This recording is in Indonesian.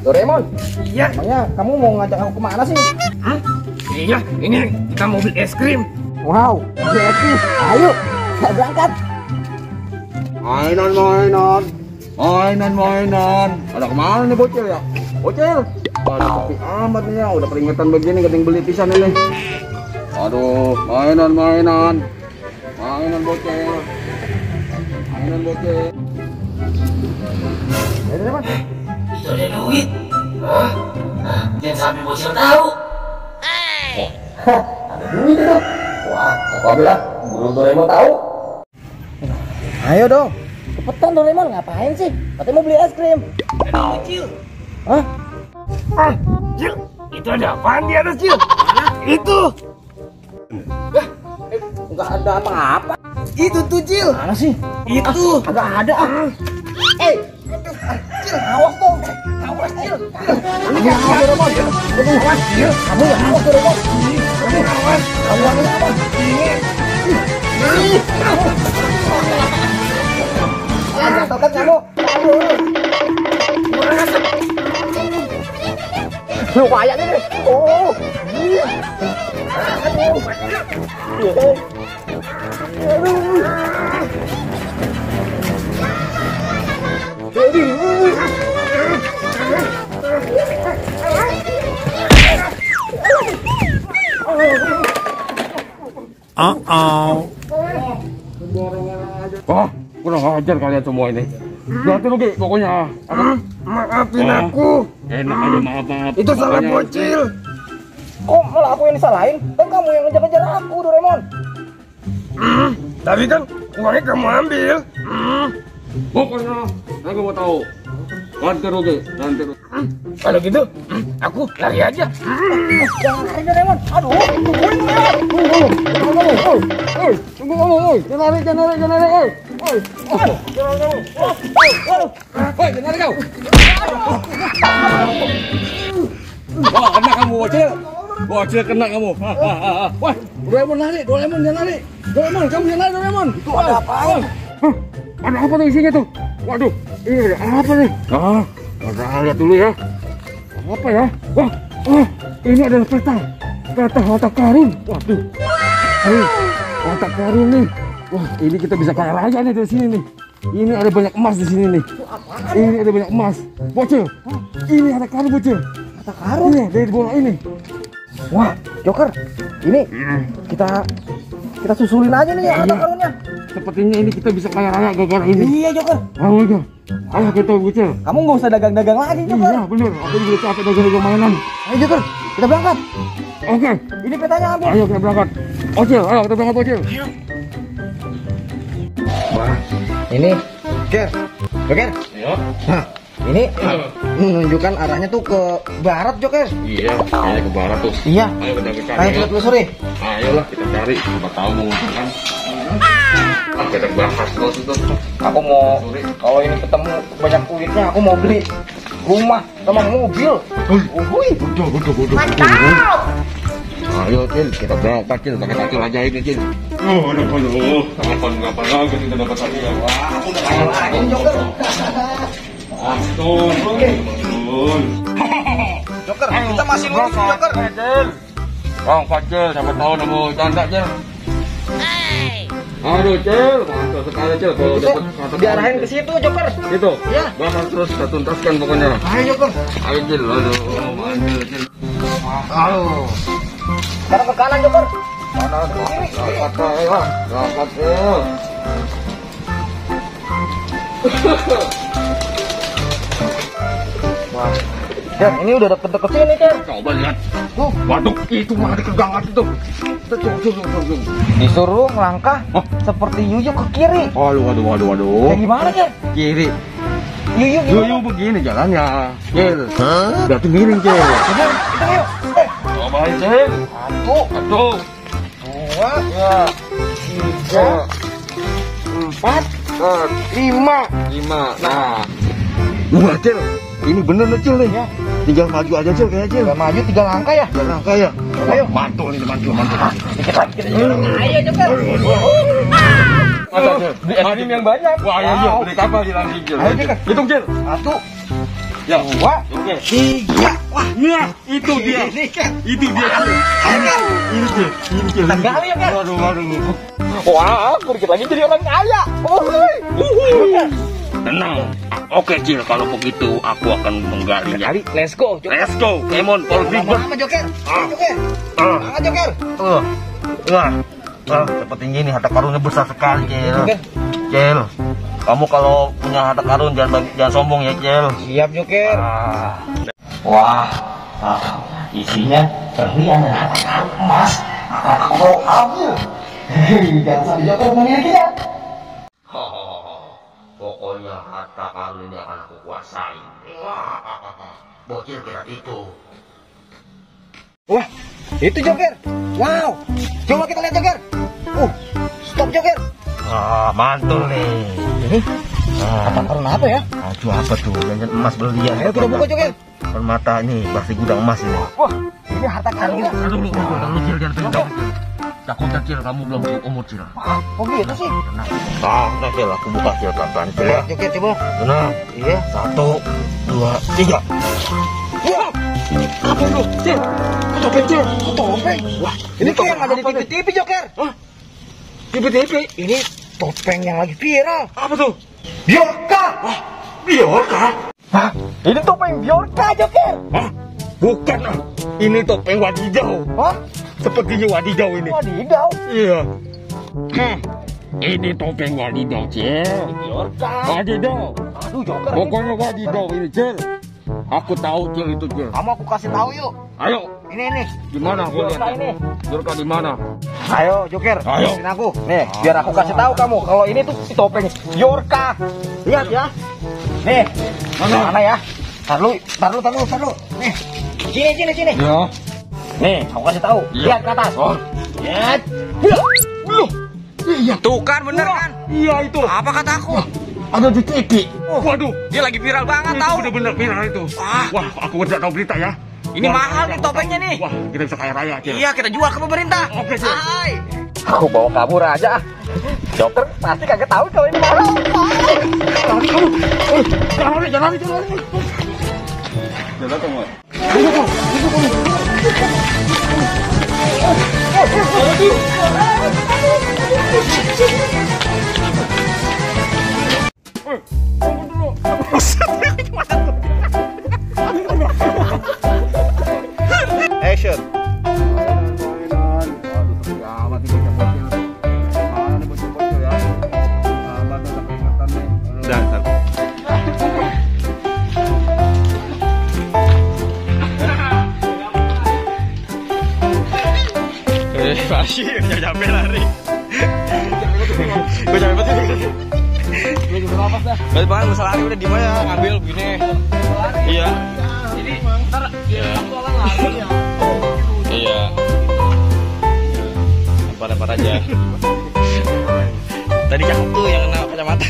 Doraemon. Iya. Emangnya kamu mau ngajak aku kemana sih? Iya, ini kita mau beli es krim. Wow, jadi ayo kita berangkat. Mainan. Ada kemana nih bocil ya? Bocil. Aduh, sepi amat nih ya. Udah peringatan begini keting beli pisan ini. Aduh, mainan bocil. Mainan bocil. Doraemon. Itu ada duit. Jangan sampai bocil tahu. Ada duit itu. Wah, aku bilang belum Doraemon tahu. Ayo dong, cepetan Doraemon, ngapain sih? Katanya mau beli es krim. Ada bocil. Hah? Cil, itu ada apaan di atas, Cil? Itu. Enggak ada apa-apa. Itu tuh, Cil. Mana sih? Itu. Agak ada. Cil, awas dong. Awas, Cil. Kamu yang awas Doraemon. Awas, Cil. Kamu yang awas Doraemon. Awas. Kamu yang awas. Jatuhkan kamu. Lumayan ini. Oh. Wah, kurang ajar kalian semua ini. Ganti rugi pokoknya. Maafin aku. Enak aja maaf. Itu salah Pokoknya- bocil. Kok malah aku yang disalahin? Kan kamu yang ngejar-ngejar aku, Doraemon. Tapi kan uangnya kamu ambil. Pokoknya aku mau tahu. Ganti rugi. Kalau gitu, aku lari aja. Jangan lari Doraemon. Aduh, tungguin Tunggu, jangan lari. Jangan lari kau. Wah, kena kamu, bocil kena kamu. Wah, Doraemon jangan lari. Doraemon, kamu jangan lari, Doraemon. Itu ada apaan? Ada apa tuh isinya tuh? Waduh, ini ada apa nih? Kita lihat dulu ya. Apa ya? Wah, ini adalah peta harta karun. Waduh, harta karun nih. Wah, ini kita bisa kaya raya nih dari sini nih. Ini ada banyak emas di sini nih. Ini ada banyak emas. Bocil, ini harta karun bocil. Harta karun Iya, dari bola ini. Wah, Joker. Ini kita susulin aja nih ya harta karunnya. Sepertinya ini kita bisa kaya raya gara-gara ini. Iya, Joker. Ayo kita bocil. Kamu nggak usah dagang-dagang lagi, Joker. Iya bener, aku juga capek dagang mainan. Ayo, Joker. Kita berangkat. Oke, Ini petanya ambil. ayo kita berangkat. Bocil, ayo kita berangkat bocil. Wah, ini Joker. Iya. Nah, ini menunjukkan arahnya tuh ke barat, Joker. Iya, kayaknya ke barat tuh. Iya. Ayo kita cari. Ayo kita telusuri. Ayolah kita cari, siapa tahu menguntungkan. Kita bahas terus itu. Aku mau, kalau ini ketemu banyak duitnya, aku mau beli rumah sama mobil. Betul. Mantap. Ayo Cil, kita berangkat Cil, pakai takjil aja ini Cil. Aduh, telepon berapa lagi kita dapat lagi ya? Wah, Aku udah kaya lagi, Joker. betul. Joker, kita masih lurus, Joker. Bang Cil, siapa tahu nemu canda Cil. Aduh Cil, mantap sekali Cil. Kalau dapat kata Diarahin ke situ, Joker. itu. Iya. Bahas terus kita tuntaskan pokoknya. Ayo, Joker. Ayo Cil, aduh, manggil Cil. Aduh. Sekarang ke kanan, Joker. Kanan, berangkat ya, berangkat Cil. Wah. Dan ini udah deket-deket sini, Cer. Coba lihat. Waduh, itu mah ada kegangan itu. Tuh. Disuruh melangkah seperti Yuyu ke kiri. Waduh. Kayak gimana, Cer? Kiri. Yuyu gimana? Yuyu begini jalannya. Cil. Berarti miring, Cil. Kita yuk. Cobain, Cil. Satu. Dua. Ya. Tiga. Empat. Lima. Nah. Cil. Ini bener nih, Cil nih. Ya. Tinggal maju aja Cil, kayaknya Cil. Tinggal maju 3 langkah ya. 3 langkah ya. Ayo. Mantul ini, mantul. Dikit lagi kita jalan. Ayo Joker. Masa Cil? Beli es krim yang banyak. Wah, ayo, beli kapal Cil langsung Cil. Ayo Joker. Hitung Cil. 1, Ya. 2, Oke. 3. Wah, Nah, itu dia. ini kan. Itu dia Cil. Ini Cil. Kita gali ya kan. Waduh. Wah, aku dikit lagi jadi orang kaya. Tenang. Oke Cil, kalau begitu aku akan menggalinya. Kali, let's go. Joker. Let's go, Kemon, Paul Big Bird. Lama Joker. Joker. Ah. Semangat Joker. Seperti ini harta karunnya besar sekali, Cil. Joker. Cil, kamu kalau punya harta karun jangan sombong ya, Cil. Siap Joker. Wah, isinya berlian dan harta karun emas. Aku mau ambil. Jangan sampai Joker memilikinya. Pokoknya harta karun ini akan aku kuasai. Bocil kira itu. Wah, itu Joker. Wow. Coba kita lihat Joker. Stop Joker. Mantul nih. Harta karun apa ya? Aduh, apa tuh? Jangan emas berlian. Ayo kita buka Joker. Permata ini pasti gudang emas ini. Wah, ini harta karun. Aduh, Cil, jangan pegang. Takutnya Cil, kamu belum umur Cil. Oh gitu sih. Nah Cil, aku buka Cil pelan-pelan Cil ya. Joker coba. Tenang. Iya. 1, 2, 3. Wah, apa lu? Cil, topeng Cil, topeng. Wah, ini kayak yang ada di TV-TV Joker. Hah? TV? Ini topeng yang lagi viral. Apa tuh? Bjorka. Wah, Bjorka? Hah? Ini topeng Bjorka Joker. Hah? Bukan ah. Ini topeng wadidau. Hah? Sepertinya wadidau ini. Wadidaw. Iya. Ini topeng wadidau, Cil. Bjorka. Wadidau. Aduh Joker. Pokoknya wadidau ini, Cil. Aku tahu Cil itu, Cil. Kamu aku kasih tahu yuk. Ayo, Ini. di mana aku Bjorka lihat? ini. Bjorka di mana? Ayo Joker, Ayo. ikutin aku. Nih, biar aku kasih tahu kamu kalau ini tuh si topeng Bjorka. Lihat ya. Nih. Mana ya? Tar lu. Nih. Sini. Ya. Nih, aku kasih tahu. Iya. Lihat ke atas. Lihat. Iya. Tuh kan bener kan? Iya itu. Apa kataku? Ada di TV. Waduh, Dia lagi viral banget itu tahu. bener-bener viral itu. Wah, aku udah tahu berita ya. Ini mahal nih topengnya nih. Wah, kita bisa kaya raya, Cil. Iya, kita jual ke pemerintah. Oke, Cil. Hai. Aku bawa kabur aja. Joker pasti kagak tahu kalau ini mahal. Jangan lari. Jalan kamu. Action. Masih nggak sampai lari. Gue capek banget. Berarti banget masalah lari udah di mana ya? Ngambil begini. Iya. Ini ntar dia orang lari ya. Iya. Lempar aja. Tadi cakep tuh yang kena kacamata.